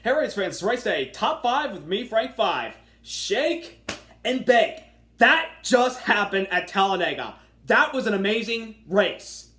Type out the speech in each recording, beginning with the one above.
Hey race fans, it's race day, top 5 with me, Frank 5. Shake and bake. That just happened at Talladega. That was an amazing race.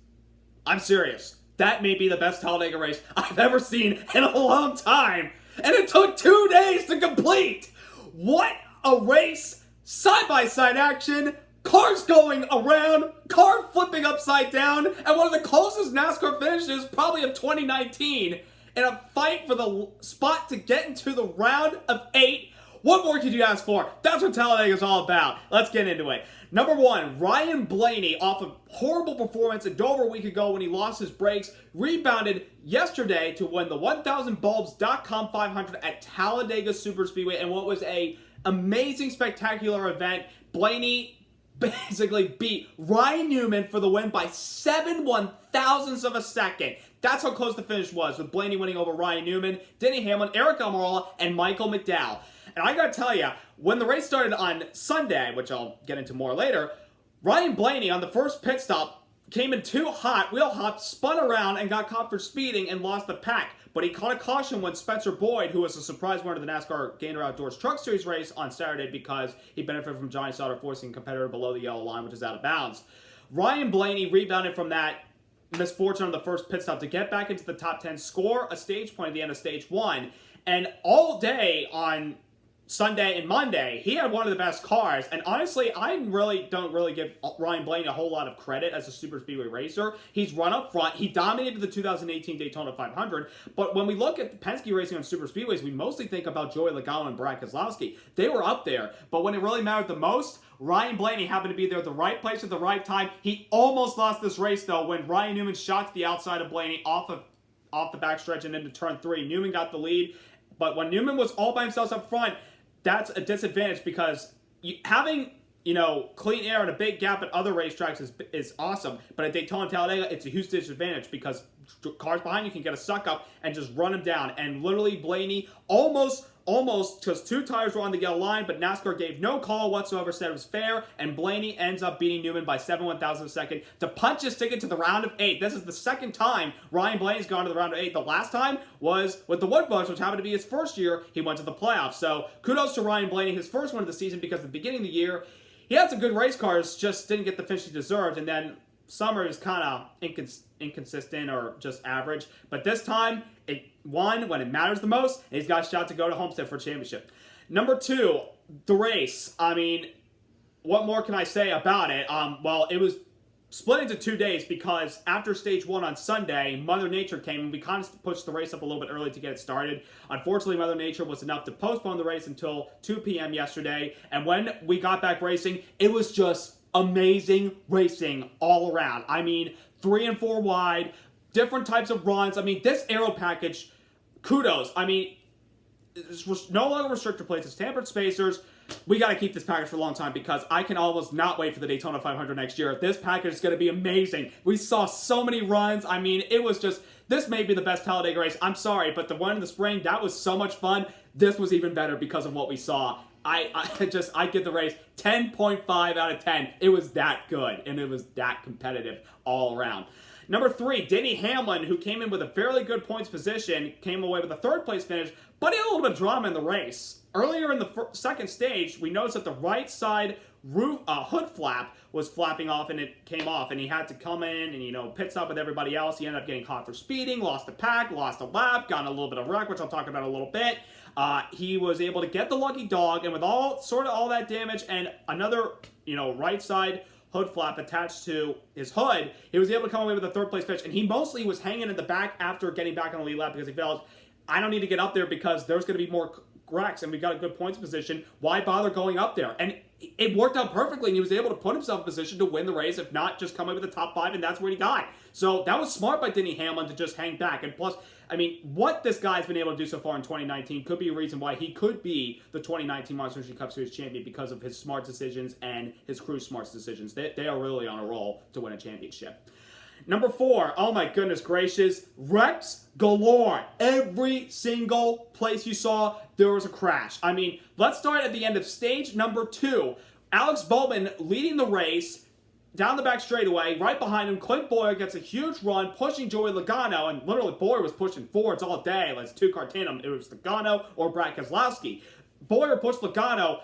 I'm serious. That may be the best Talladega race I've ever seen in a long time. And it took 2 days to complete. What a race. Side-by-side action. Cars going around. Car flipping upside down. And one of the closest NASCAR finishes probably of 2019. In a fight for the spot to get into the round of 8. What more could you ask for? That's what Talladega is all about. Let's get into it. Number 1, Ryan Blaney, off a horrible performance at Dover a week ago when he lost his brakes, rebounded yesterday to win the 1000bulbs.com 500 at Talladega Superspeedway in what was a amazing, spectacular event. Blaney basically beat Ryan Newman for the win by 7/1000ths of a second. That's how close the finish was, with Blaney winning over Ryan Newman, Denny Hamlin, Eric Almirola, and Michael McDowell. And I gotta tell you, when the race started on Sunday, which I'll get into more later, Ryan Blaney on the first pit stop came in too hot, wheel hopped, spun around, and got caught for speeding and lost the pack. But he caught a caution when Spencer Boyd, who was a surprise winner of the NASCAR Gainer Outdoors Truck Series race on Saturday because he benefited from Johnny Sauter forcing a competitor below the yellow line, which is out of bounds. Ryan Blaney rebounded from that misfortune on the first pit stop to get back into the top 10, score a stage point at the end of stage 1, and all day on Sunday and Monday, he had one of the best cars, and honestly, I don't really give Ryan Blaney a whole lot of credit as a super speedway racer. He's run up front, he dominated the 2018 Daytona 500, but when we look at the Penske racing on super speedways, we mostly think about Joey Logano and Brad Keselowski. They were up there, but when it really mattered the most, Ryan Blaney happened to be there at the right place at the right time. He almost lost this race, though, when Ryan Newman shot to the outside of Blaney off the backstretch and into turn 3. Newman got the lead, but when Newman was all by himself up front, that's a disadvantage because having, clean air and a big gap at other racetracks is awesome. But at Daytona and Talladega, it's a huge disadvantage because cars behind you can get a suck up and just run them down. And literally Blaney almost, because 2 tires were on the yellow line, but NASCAR gave no call whatsoever, said it was fair, and Blaney ends up beating Newman by 7/1000 of a second to punch his ticket to the round of 8. This is the second time Ryan Blaney's gone to the round of 8. The last time was with the Wood Bucks, which happened to be his first year he went to the playoffs. So kudos to Ryan Blaney, his first one of the season, because at the beginning of the year, he had some good race cars, just didn't get the finish he deserved, and then summer is kind of inconsistent or just average. But this time, it won when it matters the most, and he's got a shot to go to Homestead for a championship. Number 2, the race. I mean, what more can I say about it? Well, it was split into 2 days because after stage 1 on Sunday, Mother Nature came and we kind of pushed the race up a little bit early to get it started. Unfortunately, Mother Nature was enough to postpone the race until 2 p.m. yesterday. And when we got back racing, it was just amazing racing all around. I mean, 3 and 4 wide, different types of runs. I mean, this aero package, kudos. I mean, it's no longer restrictor plates, it's tampered spacers. We got to keep this package for a long time because I can almost not wait for the Daytona 500 next year. This package is going to be amazing. We saw so many runs. I mean, it was just, this may be the best Talladega race. I'm sorry, but the one in the spring, that was so much fun. This was even better because of what we saw. I give the race 10.5 out of 10. It was that good, and it was that competitive all around. Number 3, Denny Hamlin, who came in with a fairly good points position, came away with a 3rd place finish, but he had a little bit of drama in the race. Earlier in the second stage, we noticed that the right side hood flap was flapping off, and it came off, and he had to come in and, pit stop with everybody else. He ended up getting caught for speeding, lost a pack, lost a lap, got in a little bit of wreck, which I'll talk about in a little bit. He was able to get the lucky dog, and with all that damage and another, right side hood flap attached to his hood, he was able to come away with a 3rd place finish, and he mostly was hanging in the back after getting back on the lead lap because he felt, I don't need to get up there because there's going to be more wrecks and we got a good points position. Why bother going up there? And it worked out perfectly, and he was able to put himself in position to win the race, if not just come away with the top 5, and that's where he got. So that was smart by Denny Hamlin to just hang back. And plus, I mean, what this guy's been able to do so far in 2019 could be a reason why he could be the 2019 Monster Energy Cup Series champion because of his smart decisions and his crew's smart decisions. They are really on a roll to win a championship. Number 4, oh my goodness gracious, wrecks galore. Every single place you saw, there was a crash. I mean, let's start at the end of stage number 2. Alex Bowman leading the race, down the back straightaway, right behind him, Clint Bowyer gets a huge run, pushing Joey Logano, and literally Bowyer was pushing forwards all day. Let's two-car tandem. It was Logano or Brad Keselowski. Bowyer pushed Logano,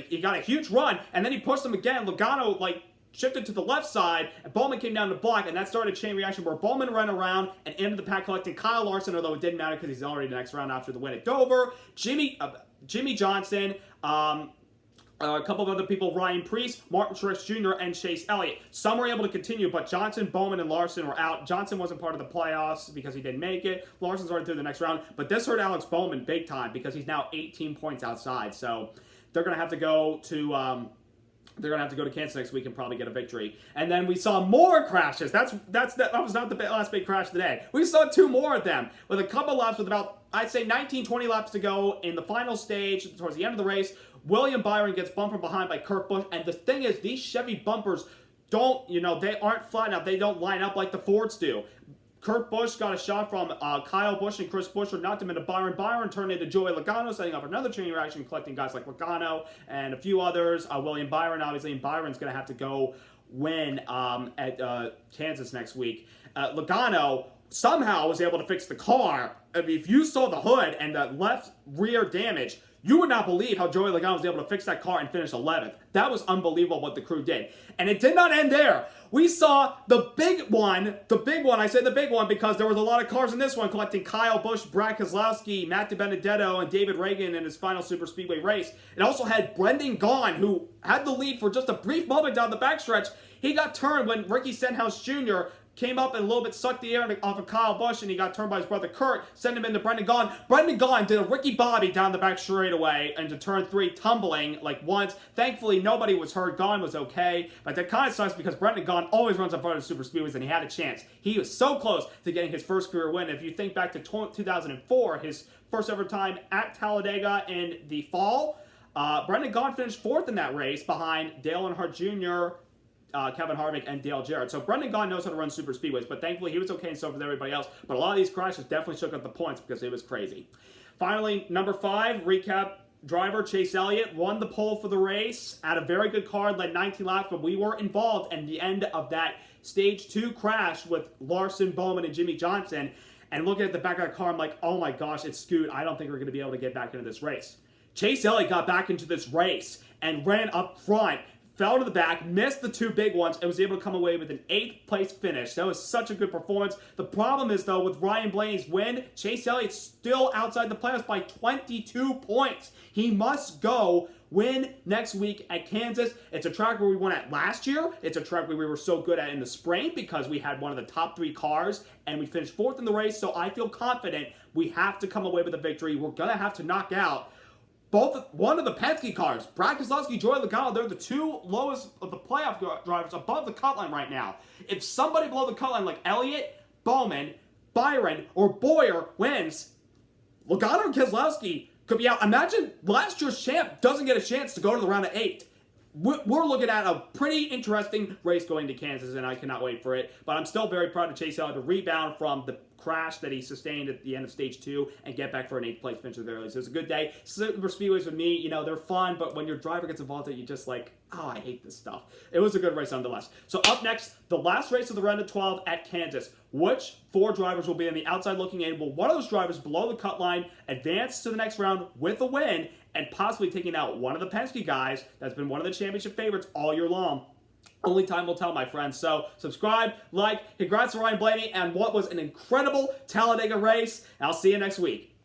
he got a huge run, and then he pushed him again. Logano, shifted to the left side, and Bowman came down the block, and that started a chain reaction where Bowman ran around and ended the pack collecting Kyle Larson, although it didn't matter because he's already the next round after the win at Dover. Jimmy Johnson, a couple of other people, Ryan Preece, Martin Truex Jr., and Chase Elliott. Some were able to continue, but Johnson, Bowman, and Larson were out. Johnson wasn't part of the playoffs because he didn't make it. Larson's already through the next round, but this hurt Alex Bowman big time because he's now 18 points outside. So they're going to have to go to Kansas next week and probably get a victory. And then we saw more crashes. That was not the last big crash today. We saw two more of them with a couple laps with about, I'd say, 19, 20 laps to go in the final stage towards the end of the race. William Byron gets bumped from behind by Kurt Busch. And the thing is, these Chevy bumpers they aren't flat enough. They don't line up like the Fords do. Kurt Busch got a shot from Kyle Busch and Chris Buescher, knocked him into Byron. Byron turned into Joey Logano, setting up another chain reaction, collecting guys like Logano and a few others. William Byron, obviously, and Byron's going to have to go win at Kansas next week. Logano somehow was able to fix the car. I mean, if you saw the hood and the left rear damage, you would not believe how Joey Logano was able to fix that car and finish 11th. That was unbelievable what the crew did. And it did not end there. We saw the big one, I say the big one because there was a lot of cars in this one collecting Kyle Busch, Brad Keselowski, Matt DiBenedetto, and David Reagan in his final super speedway race. It also had Brendan Gaughan, who had the lead for just a brief moment down the backstretch. He got turned when Ricky Stenhouse Jr. came up and a little bit sucked the air off of Kyle Busch, and he got turned by his brother Kurt, sent him into Brendan Gaughan. Brendan Gaughan did a Ricky Bobby down the back straightaway into turn 3, tumbling once. Thankfully, nobody was hurt. Gaughan was okay, but that kind of sucks because Brendan Gaughan always runs in front of super speedways, and he had a chance. He was so close to getting his first career win. If you think back to 2004, his first ever time at Talladega in the fall, Brendan Gaughan finished 4th in that race behind Dale Earnhardt Jr., Kevin Harvick, and Dale Jarrett. So Brendan Gaughan knows how to run super speedways, but thankfully he was okay and so was everybody else. But a lot of these crashes definitely shook up the points because it was crazy. Finally, number 5, recap driver Chase Elliott won the pole for the race. Had a very good car, led 19 laps, but we were involved in the end of that stage 2 crash with Larson, Bowman, and Jimmy Johnson. And looking at the back of that car, I'm like, oh my gosh, it's Scoot. I don't think we're going to be able to get back into this race. Chase Elliott got back into this race and ran up front, fell to the back, missed the 2 big ones, and was able to come away with an 8th place finish. That was such a good performance. The problem is, though, with Ryan Blaney's win, Chase Elliott's still outside the playoffs by 22 points. He must go win next week at Kansas. It's a track where we won at last year. It's a track where we were so good at in the spring because we had one of the top 3 cars, and we finished 4th in the race, so I feel confident we have to come away with a victory. We're going to have to knock out one of the Penske cars, Brad Keselowski, Joey Logano. They're the 2 lowest of the playoff drivers above the cut line right now. If somebody below the cut line like Elliott, Bowman, Byron, or Bowyer wins, Logano and Keselowski could be out. Imagine last year's champ doesn't get a chance to go to the round of 8. We're looking at a pretty interesting race going to Kansas, and I cannot wait for it. But I'm still very proud of Chase Elliott to rebound from the crash that he sustained at the end of stage 2 and get back for an 8th place finish at the very least. It was a good day. Super speedways with me, they're fun, but when your driver gets involved, you just like, oh, I hate this stuff. It was a good race nonetheless. So up next, the last race of the round of 12 at Kansas. Which 4 drivers will be on the outside looking in? Will one of those drivers below the cut line advance to the next round with a win and possibly taking out one of the Penske guys that's been one of the championship favorites all year long? Only time will tell, my friends. So subscribe, like, congrats to Ryan Blaney, and what was an incredible Talladega race. I'll see you next week.